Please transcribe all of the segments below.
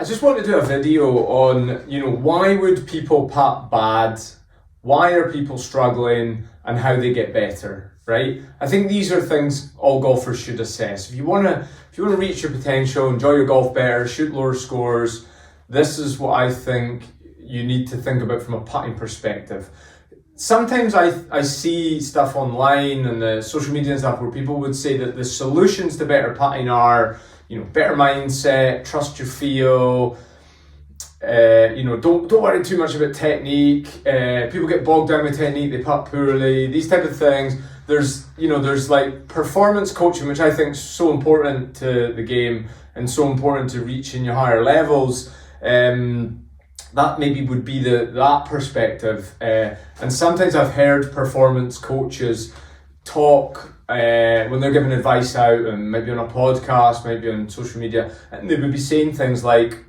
I just want to do a video on, why would people putt bad? Why are people struggling and how they get better, right? I think these are things all golfers should assess. If you want to reach your potential, enjoy your golf better, shoot lower scores, this is what I think you need to think about from a putting perspective. Sometimes I see stuff online and the social media and stuff where people would say that the solutions to better putting are, better mindset, trust your feel, don't worry too much about technique. People get bogged down with technique, they putt poorly, these type of things. There's like performance coaching, which I think is so important to the game and so important to reaching your higher levels. That maybe would be that perspective. And sometimes I've heard performance coaches talk when they're giving advice out, and maybe on a podcast, maybe on social media, and they would be saying things like,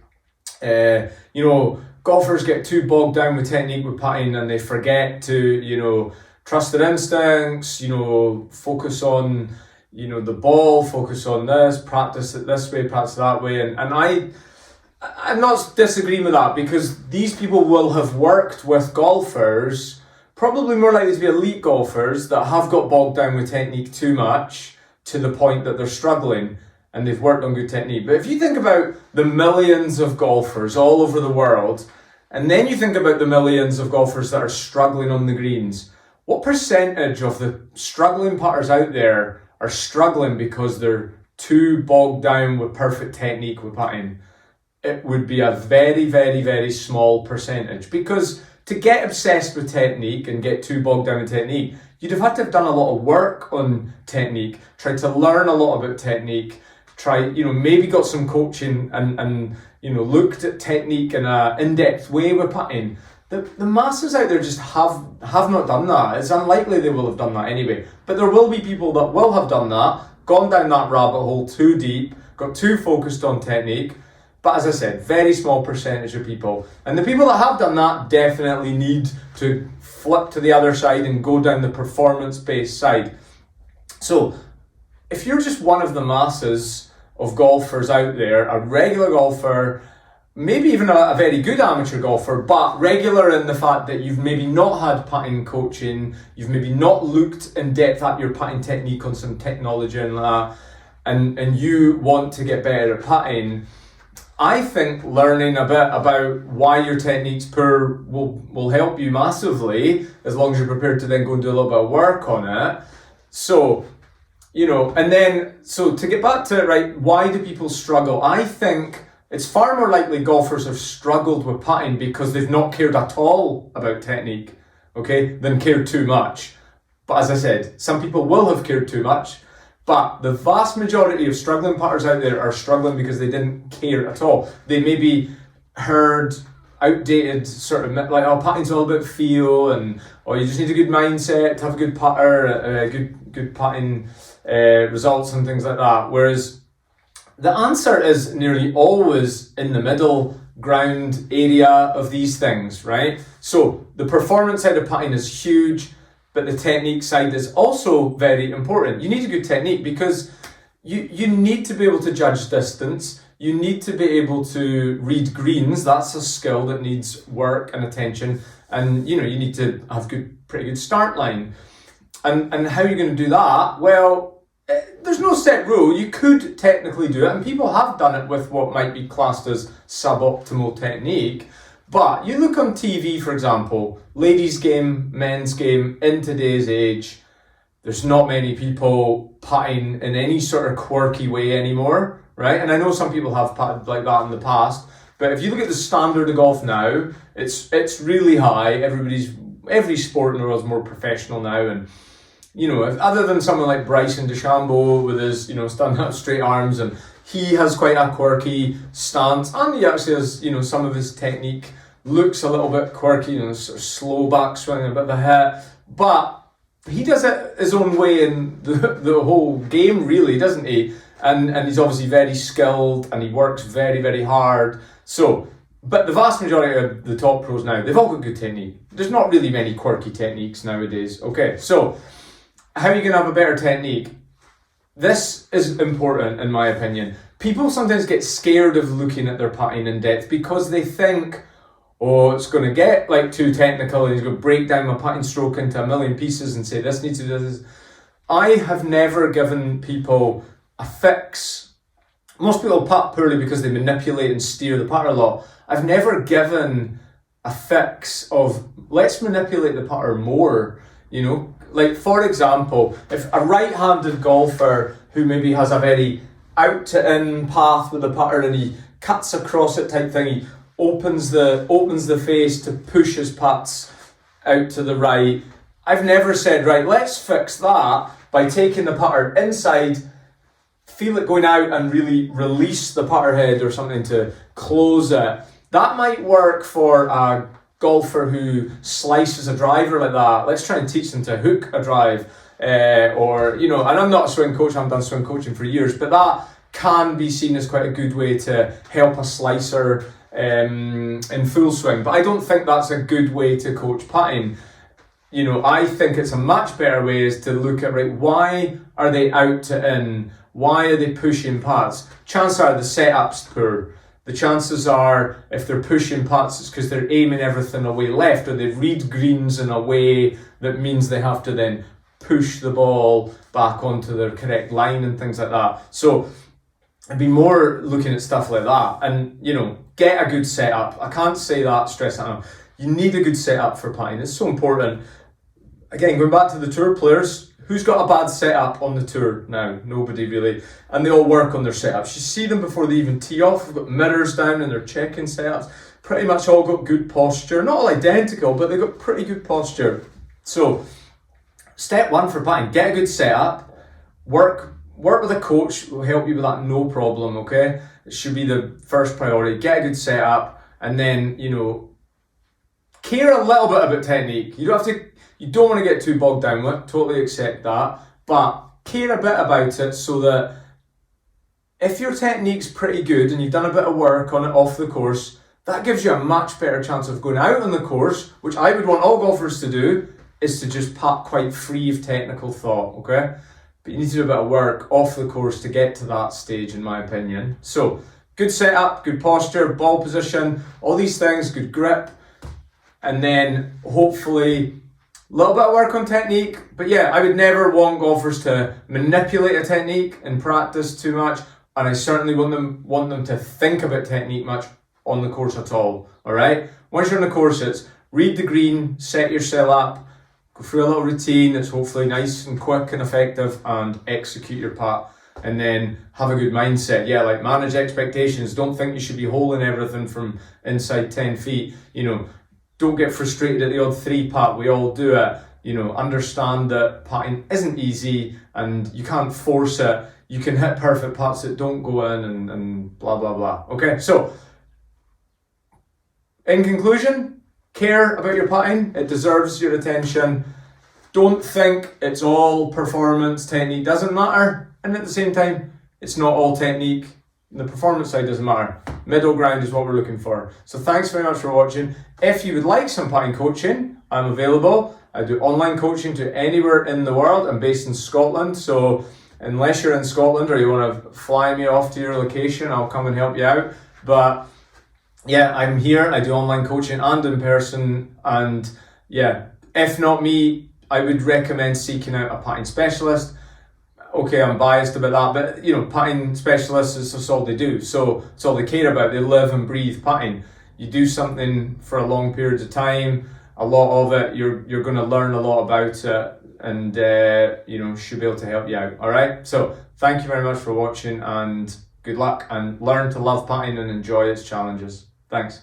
golfers get too bogged down with technique with putting and they forget to, trust their instincts, focus on, the ball, focus on this, practice it this way, practice that way. And I'm not disagreeing with that, because these people will have worked with golfers, probably more likely to be elite golfers, that have got bogged down with technique too much to the point that they're struggling and they've worked on good technique. But if you think about the millions of golfers all over the world, and then you think about the millions of golfers that are struggling on the greens, what percentage of the struggling putters out there are struggling because they're too bogged down with perfect technique with putting? It would be a very, very, very small percentage, because to get obsessed with technique and get too bogged down with technique, you'd have had to have done a lot of work on technique, tried to learn a lot about technique, maybe got some coaching and looked at technique in an in-depth way with putting. The masses out there just have not done that. It's unlikely they will have done that anyway. But there will be people that will have done that, gone down that rabbit hole too deep, got too focused on technique. But as I said, very small percentage of people. And the people that have done that definitely need to flip to the other side and go down the performance-based side. So if you're just one of the masses of golfers out there, a regular golfer, maybe even a very good amateur golfer, but regular in the fact that you've maybe not had putting coaching, you've maybe not looked in depth at your putting technique on some technology and that, and you want to get better at putting, I think learning a bit about why your technique's poor will help you massively, as long as you're prepared to then go and do a little bit of work on it. So, so to get back to it, right, why do people struggle? I think it's far more likely golfers have struggled with putting because they've not cared at all about technique, okay, than cared too much. But as I said, some people will have cared too much. But the vast majority of struggling putters out there are struggling because they didn't care at all. They maybe heard outdated sort of, like, putting's all about feel, or you just need a good mindset to have a good putter, good putting results and things like that. Whereas the answer is nearly always in the middle ground area of these things, right? So the performance side of putting is huge, but the technique side is also very important. You need a good technique because you need to be able to judge distance. You need to be able to read greens. That's a skill that needs work and attention. And you need to have pretty good start line. And how are you going to do that? Well, there's no set rule. You could technically do it, and people have done it with what might be classed as suboptimal technique. But you look on TV, for example, ladies' game, men's game, in today's age, there's not many people putting in any sort of quirky way anymore, right? And I know some people have putted like that in the past, but if you look at the standard of golf now, it's really high. Every sport in the world is more professional now, and other than someone like Bryson DeChambeau with his standing up straight arms, and he has quite a quirky stance, and he actually has some of his technique looks a little bit quirky, sort of slow backswing, a bit of a hit, but he does it his own way in the whole game, really, doesn't he? And he's obviously very skilled, and he works very, very hard. So, but the vast majority of the top pros now, they've all got good technique. There's not really many quirky techniques nowadays. Okay, so how are you going to have a better technique? This is important, in my opinion. people sometimes get scared of looking at their putting in depth because they think, oh, it's going to get like too technical and he's going to break down my putting stroke into a million pieces and say this needs to do this. I have never given people a fix. Most people putt poorly because they manipulate and steer the putter a lot. I've never given a fix of let's manipulate the putter more, you know. Like, for example, if a right-handed golfer who maybe has a very out to in path with the putter and he cuts across it type thing, he opens the face to push his putts out to the right. I've never said, right, let's fix that by taking the putter inside, feel it going out and really release the putter head or something to close it. That might work for a golfer who slices a driver like that. Let's try and teach them to hook a drive. Or, you know, and I'm not a swing coach, I haven't done swing coaching for years, but that can be seen as quite a good way to help a slicer in full swing. But I don't think that's a good way to coach putting. You know, I think it's a much better way is to look at, right, why are they out to in? Why are they pushing putts? Chances are the setup's poor. The chances are if they're pushing putts, it's because they're aiming everything away left, or they read greens in a way that means they have to then push the ball back onto their correct line and things like that. So I'd be more looking at stuff like that and, you know, get a good setup. I can't say that, stress that enough. You need a good setup for putting. It's so important. Again, going back to the tour players, who's got a bad setup on the tour now? Nobody really. And they all work on their setups. You see them before they even tee off. They've got mirrors down and they're checking setups. Pretty much all got good posture. Not all identical, but they've got pretty good posture. So, step one for putting, get a good setup. Work with a coach who will help you with that, no problem, okay? It should be the first priority. Get a good setup, and then, you know, care a little bit about technique. You don't want to get too bogged down with it, totally accept that, but care a bit about it so that if your technique's pretty good and you've done a bit of work on it off the course, that gives you a much better chance of going out on the course, which I would want all golfers to do, is to just putt quite free of technical thought, okay? But you need to do a bit of work off the course to get to that stage, in my opinion. So, good setup, good posture, ball position, all these things, good grip, and then hopefully a little bit of work on technique. But yeah, I would never want golfers to manipulate a technique in practice too much, and I certainly want them to think about technique much on the course at all, alright? Once you're on the course, it's read the green, set yourself up, go through a little routine that's hopefully nice and quick and effective, and execute your putt. And then have a good mindset. Yeah, like manage expectations. Don't think you should be holing everything from inside 10 feet. You know, don't get frustrated at the odd 3 putt. We all do it. You know, understand that putting isn't easy and you can't force it. You can hit perfect putts that don't go in and blah, blah, blah. Okay, so in conclusion, care about your putting. It deserves your attention. Don't think it's all performance. Technique doesn't matter. And at the same time, it's not all technique. The performance side doesn't matter. Middle ground is what we're looking for. So thanks very much for watching. If you would like some putting coaching, I'm available. I do online coaching to anywhere in the world. I'm based in Scotland. So unless you're in Scotland or you want to fly me off to your location, I'll come and help you out. But yeah, I'm here. I do online coaching and in person. And yeah, if not me, I would recommend seeking out a putting specialist. Okay, I'm biased about that, but you know, putting specialists is all they do. So it's all they care about. They live and breathe putting. You do something for a long period of time, a lot of it, you're going to learn a lot about it, and you know, should be able to help you out. All right. So thank you very much for watching, and good luck, and learn to love putting and enjoy its challenges. Thanks.